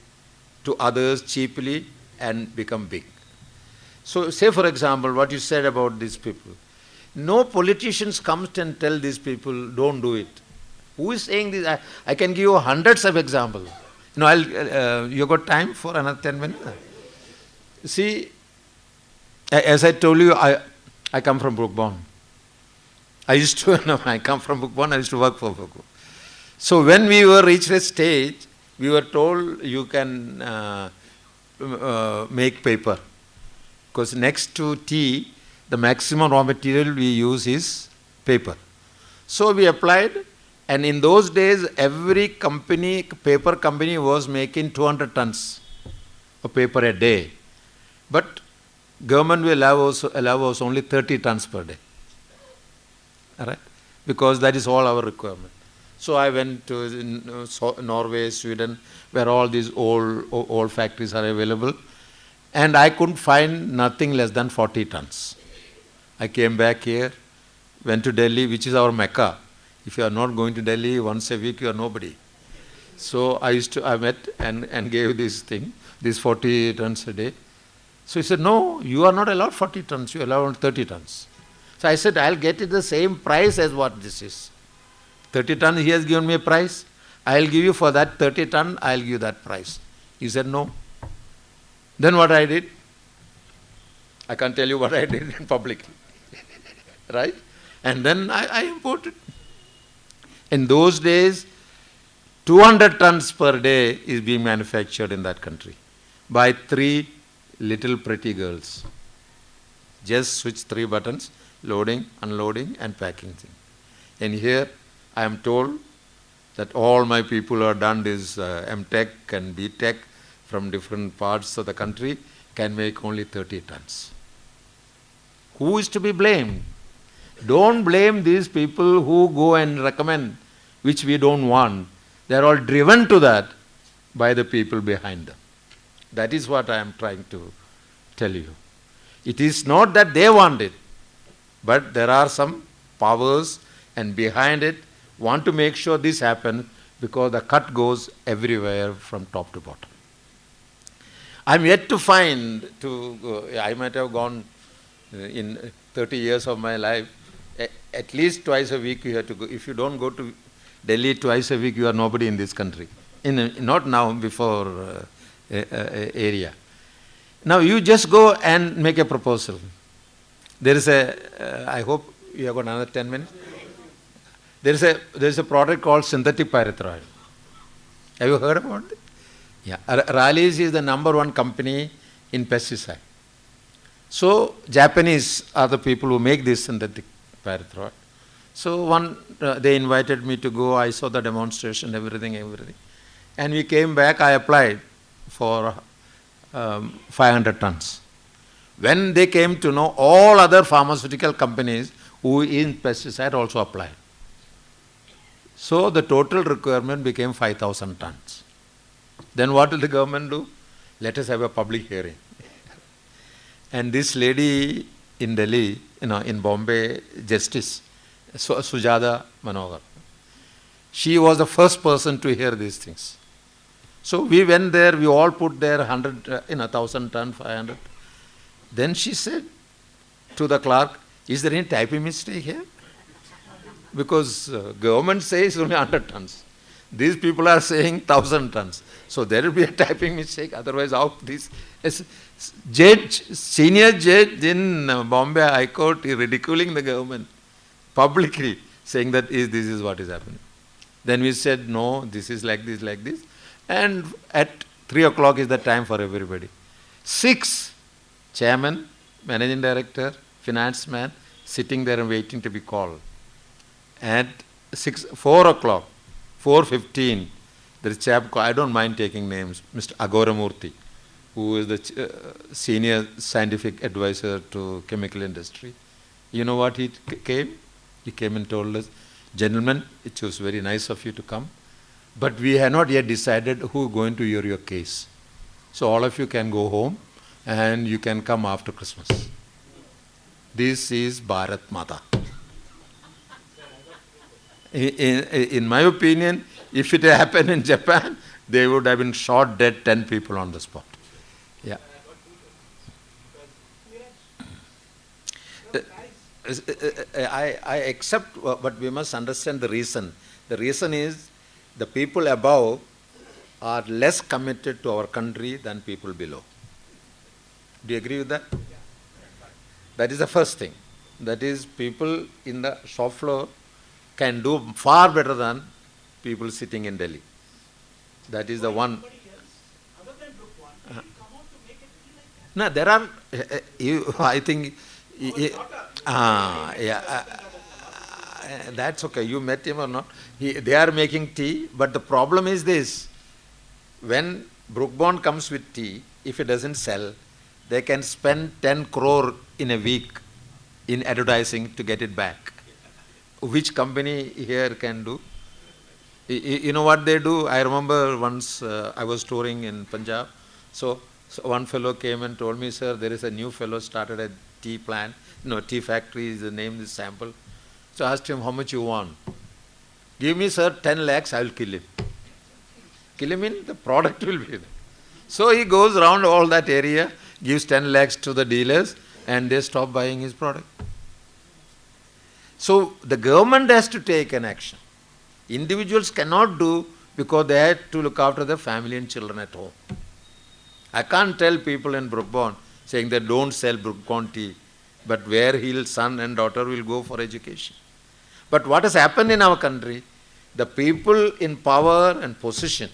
to others cheaply and become big. So say for example what you said about these people. No politicians comes and tell these people don't do it. Who is saying this? I can give you hundreds of examples. You got time for another 10 minutes? See, as I told you, I come from Brookborn. I come from Brookborn, I used to work for Brookborn. So when we were reached a stage, we were told you can make paper. Because next to tea, the maximum raw material we use is paper. So we applied, and in those days, every company, paper company was making 200 tons of paper a day. But government will allow us only 30 tons per day. All right? Because that is all our requirement. So I went to Norway, Sweden, where all these old factories are available, and I couldn't find nothing less than 40 tons. I came back here, went to Delhi, which is our Mecca. If you are not going to Delhi once a week, you are nobody. So I met and gave this thing, these 40 tons a day. So he said, no, you are not allowed 40 tons, you are allowed 30 tons. So I said, I'll get it the same price as what this is. 30 tons, he has given me a price. I'll give you for that 30 ton, I'll give you that price. He said, no. Then what I did? I can't tell you what I did publicly. Right? And then I imported. In those days, 200 tons per day is being manufactured in that country by 3 little pretty girls. Just switch 3 buttons, loading, unloading and packing thing. And here I am told that all my people who have done this M.Tech and B.Tech from different parts of the country can make only 30 tons. Who is to be blamed? Don't blame these people who go and recommend, which we don't want. They are all driven to that by the people behind them. That is what I am trying to tell you. It is not that they want it, but there are some powers and behind it want to make sure this happens because the cut goes everywhere from top to bottom. I am yet to find, I might have gone in 30 years of my life, at least twice a week you have to go. If you don't go to Delhi twice a week, you are nobody in this country. Not now, before area. Now you just go and make a proposal. There is I hope you have got another 10 minutes. There is a product called synthetic pyrethroid. Have you heard about it? Yeah. Rallis is the #1 company in pesticide. So Japanese are the people who make this synthetic pyrethroid. So they invited me to go. I saw the demonstration, everything. And we came back. I applied for 500 tons. When they came to know, all other pharmaceutical companies who in pesticide also applied. So the total requirement became 5,000 tons. Then what will the government do? let us have a public hearing. And this lady in Delhi, in Bombay, Justice, Sujata Manohar, she was the first person to hear these things. So we went there, we all put there 1,000 ton, 500. Then she said to the clerk, is there any typing mistake here? Because government says only 100 tons. These people are saying 1,000 tons. So there will be a typing mistake. Otherwise, how this senior judge in Bombay High Court is ridiculing the government publicly, saying that this is what is happening. Then we said, no, this is like this, like this. And at 3 o'clock is the time for everybody. 6, chairman, managing director, finance man, sitting there and waiting to be called. At 4 o'clock, 4:15, there is a chap, I don't mind taking names, Mr. Agoramurthy, who is the senior scientific advisor to chemical industry. You know what he came? He came and told us, gentlemen, it was very nice of you to come, but we have not yet decided who is going to hear your case. So all of you can go home and you can come after Christmas. This is Bharat Mata. In my opinion, if it happened in Japan, they would have been shot dead 10 people on the spot. Yeah. I accept, but we must understand the reason. The reason is the people above are less committed to our country than people below. Do you agree with that? That is the first thing. That is, people in the shop floor can do far better than people sitting in Delhi. That is the one. No, there are, I think, that's okay. You met him or not? They are making tea, but the problem is this. When Brook Bond comes with tea, if it doesn't sell, they can spend 10 crore in a week in advertising to get it back. Which company here can do? You know what they do? I remember once I was touring in Punjab. So one fellow came and told me, sir, there is a new fellow started a tea plant. No, tea factory is the name, this sample. So I asked him, how much you want? Give me, sir, 10 lakhs, I will kill him. Kill him in the product will be there. So he goes around all that area, gives 10 lakhs to the dealers, and they stop buying his product. So the government has to take an action. Individuals cannot do because they have to look after their family and children at home. I can't tell people in Brook Bond saying that don't sell Brook Bond tea, but where his son and daughter will go for education. But what has happened in our country, the people in power and position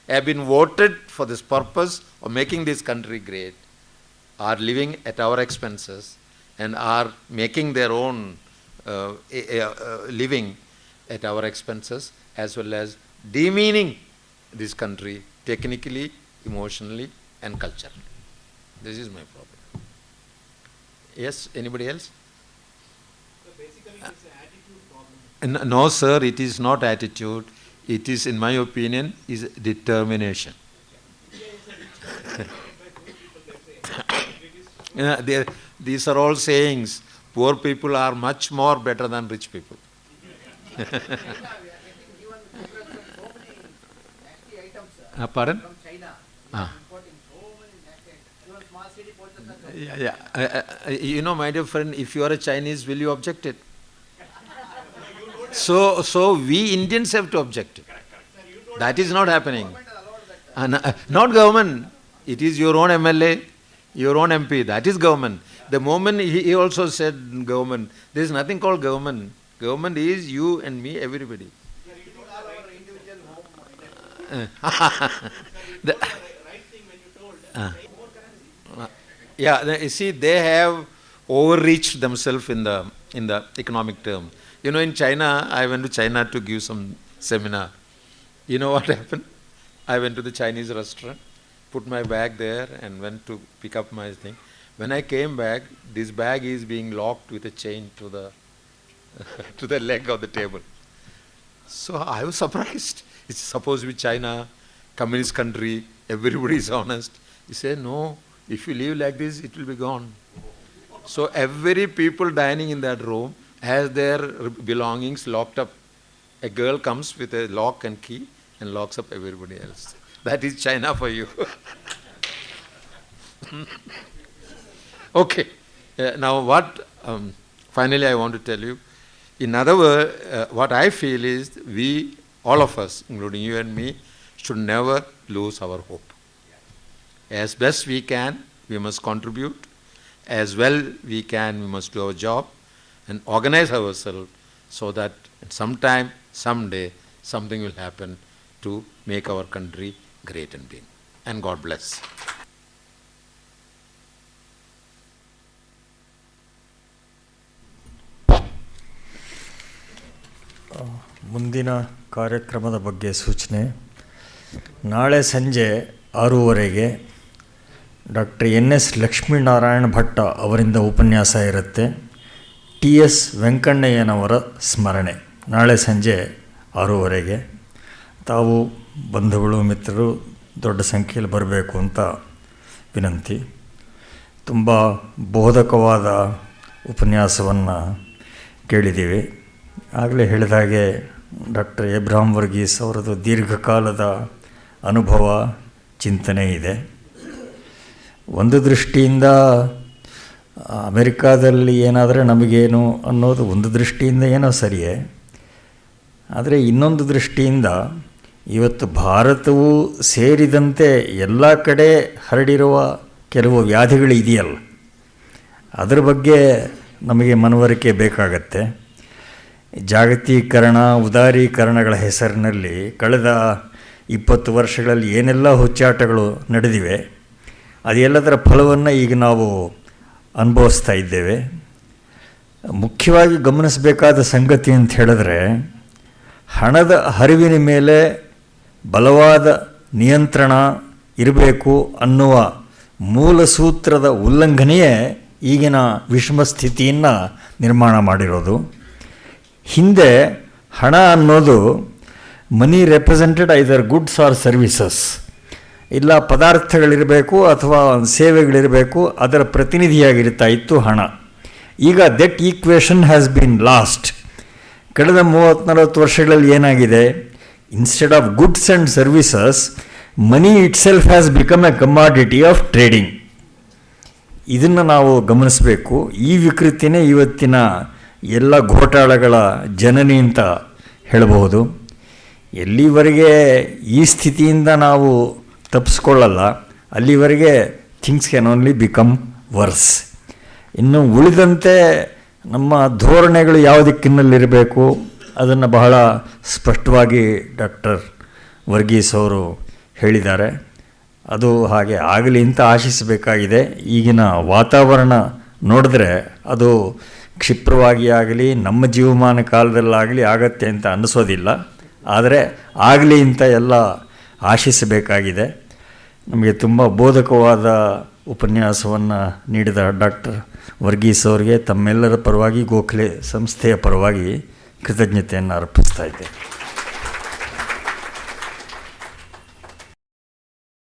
have been voted for this purpose of making this country great, are living at our expenses and are making their own living at our expenses, as well as demeaning this country technically, emotionally and culturally. This is my problem. Yes, anybody else? So basically it's an attitude problem. No, sir, it is not attitude. It is, in my opinion, is determination. These are all sayings. Poor people are much more better than rich people. Pardon? From China, importing so many nasty items. Even small city ports You know, my dear friend, if you are a Chinese, will you object it? So we Indians have to object it. That is not happening. Not government. It is your own MLA, your own MP. That is government. The moment he also said government, there is nothing called government. Government is you and me, everybody. You see, they have overreached themselves in the economic term. You know, in China, I went to China to give some seminar. You know what happened? I went to the Chinese restaurant, put my bag there and went to pick up my thing. When I came back, this bag is being locked with a chain to the to the leg of the table. So I was surprised. It's supposed to be China, communist country, everybody is honest. He said, no, if you live like this, it will be gone. So every people dining in that room has their belongings locked up. A girl comes with a lock and key and locks up everybody else. That is China for you. Okay. Now what, finally I want to tell you, in other words, what I feel is we, all of us, including you and me, should never lose our hope. As best we can, we must contribute. As well we can, we must do our job and organize ourselves so that sometime, someday, something will happen to make our country great and big. And God bless. ಮುಂದಿನ ಕಾರ್ಯಕ್ರಮದ ಬಗ್ಗೆ ಸೂಚನೆ. ನಾಳೆ ಸಂಜೆ 6:30 doctor NS Lakshminarayana Bhatta ಅವರಿಂದ ಉಪನ್ಯಾಸ ಇರುತ್ತೆ. TS ವೆಂಕಣ್ಣಯ್ಯನವರ ಸ್ಮರಣೆ. ನಾಳೆ ಸಂಜೆ 6:30. ತಾವು ಬಂಧುಗಳು ಮಿತ್ರರು ದೊಡ್ಡ ಸಂಖ್ಯೆಯಲ್ಲಿ ಬರಬೇಕು ಅಂತ ವಿನಂತಿ. ತುಂಬ ಬೋಧಕವಾದ ಉಪನ್ಯಾಸವನ್ನು ಕೇಳಿದ್ದೀವಿ. ಆಗಲೇ ಹೇಳಿದ ಹಾಗೆ ಡಾಕ್ಟರ್ ಏಬ್ರಹಾಂ ವರ್ಗೀಸ್ ಅವರದು ದೀರ್ಘಕಾಲದ ಅನುಭವ, ಚಿಂತನೆ ಇದೆ. ಒಂದು ದೃಷ್ಟಿಯಿಂದ ಅಮೆರಿಕಾದಲ್ಲಿ ಏನಾದರೆ ನಮಗೇನು ಅನ್ನೋದು ಒಂದು ದೃಷ್ಟಿಯಿಂದ ಏನೋ ಸರಿಯೇ, ಆದರೆ ಇನ್ನೊಂದು ದೃಷ್ಟಿಯಿಂದ ಇವತ್ತು ಭಾರತವು ಸೇರಿದಂತೆ ಎಲ್ಲ ಕಡೆ ಹರಡಿರುವ ಕೆಲವು ವ್ಯಾಧಿಗಳು ಇದೆಯಲ್ಲ, ಅದರ ಬಗ್ಗೆ ನಮಗೆ ಮನವರಿಕೆ ಬೇಕಾಗತ್ತೆ. ಜಾಗತೀಕರಣ, ಉದಾರೀಕರಣಗಳ ಹೆಸರಿನಲ್ಲಿ ಕಳೆದ 20 ವರ್ಷಗಳಲ್ಲಿ ಏನೆಲ್ಲ ಹುಚ್ಚಾಟಗಳು ನಡೆದಿವೆ, ಅದೆಲ್ಲದರ ಫಲವನ್ನು ಈಗ ನಾವು ಅನುಭವಿಸ್ತಾ ಇದ್ದೇವೆ. ಮುಖ್ಯವಾಗಿ ಗಮನಿಸಬೇಕಾದ ಸಂಗತಿ ಅಂತ ಹೇಳಿದ್ರೆ, ಹಣದ ಹರಿವಿನ ಮೇಲೆ ಬಲವಾದ ನಿಯಂತ್ರಣ ಇರಬೇಕು ಅನ್ನುವ ಮೂಲ ಸೂತ್ರದ ಉಲ್ಲಂಘನೆಯೇ ಈಗಿನ ವಿಷಮ ಸ್ಥಿತಿಯನ್ನು ನಿರ್ಮಾಣ ಮಾಡಿರೋದು. ಹಿಂದೆ ಹಣ ಅನ್ನೋದು ಮನಿ ರೆಪ್ರೆಸೆಂಟೆಡ್ ಐದರ್ ಗುಡ್ಸ್ ಆರ್ ಸರ್ವಿಸಸ್, ಇಲ್ಲ ಪದಾರ್ಥಗಳಿರಬೇಕು ಅಥವಾ ಸೇವೆಗಳಿರಬೇಕು, ಅದರ ಪ್ರತಿನಿಧಿಯಾಗಿರ್ತಾ ಇತ್ತು ಹಣ. ಈಗ that equation has been last. ಕಳೆದ 30-40 ವರ್ಷಗಳಲ್ಲಿ ಏನಾಗಿದೆ, instead of goods and services, money it self has become A commodity of trading. ಇದನ್ನು ನಾವು ಗಮನಿಸಬೇಕು. ಈ ವಿಕೃತಿನೇ ಇವತ್ತಿನ ಎಲ್ಲ ಘೋಟಾಳಗಳ ಜನನಿ ಅಂತ ಹೇಳಬಹುದು. ಎಲ್ಲಿವರೆಗೆ ಈ ಸ್ಥಿತಿಯಿಂದ ನಾವು ತಪ್ಪಿಸ್ಕೊಳ್ಳಲ್ಲ, ಅಲ್ಲಿವರೆಗೆ things can only become worse. ಇನ್ನು ಉಳಿದಂತೆ ನಮ್ಮ ಧೋರಣೆಗಳು ಯಾವ ದಿಕ್ಕಿನಲ್ಲಿರಬೇಕು ಅದನ್ನು ಬಹಳ ಸ್ಪಷ್ಟವಾಗಿ ಡಾಕ್ಟರ್ ವರ್ಗೀಸ್ ಅವರು ಹೇಳಿದ್ದಾರೆ. ಅದು ಹಾಗೆ ಆಗಲಿ ಅಂತ ಆಶಿಸಬೇಕಾಗಿದೆ. ಈಗಿನ ವಾತಾವರಣ ನೋಡಿದ್ರೆ ಅದು ಕ್ಷಿಪ್ರವಾಗಿ ಆಗಲಿ ನಮ್ಮ ಜೀವಮಾನ ಕಾಲದಲ್ಲಾಗಲಿ ಆಗತ್ತೆ ಅಂತ ಅನ್ನಿಸೋದಿಲ್ಲ. ಆದರೆ ಆಗಲಿ ಅಂತ ಎಲ್ಲ ಆಶಿಸಬೇಕಾಗಿದೆ. ನಮಗೆ ತುಂಬ ಬೋಧಕವಾದ ಉಪನ್ಯಾಸವನ್ನು ನೀಡಿದ ಡಾಕ್ಟರ್ ವರ್ಗೀಸ್ ಅವರಿಗೆ ತಮ್ಮೆಲ್ಲರ ಪರವಾಗಿ, ಗೋಖಲೆ ಸಂಸ್ಥೆಯ ಪರವಾಗಿ ಕೃತಜ್ಞತೆಯನ್ನು ಅರ್ಪಿಸ್ತಾ ಇದ್ದೇನೆ.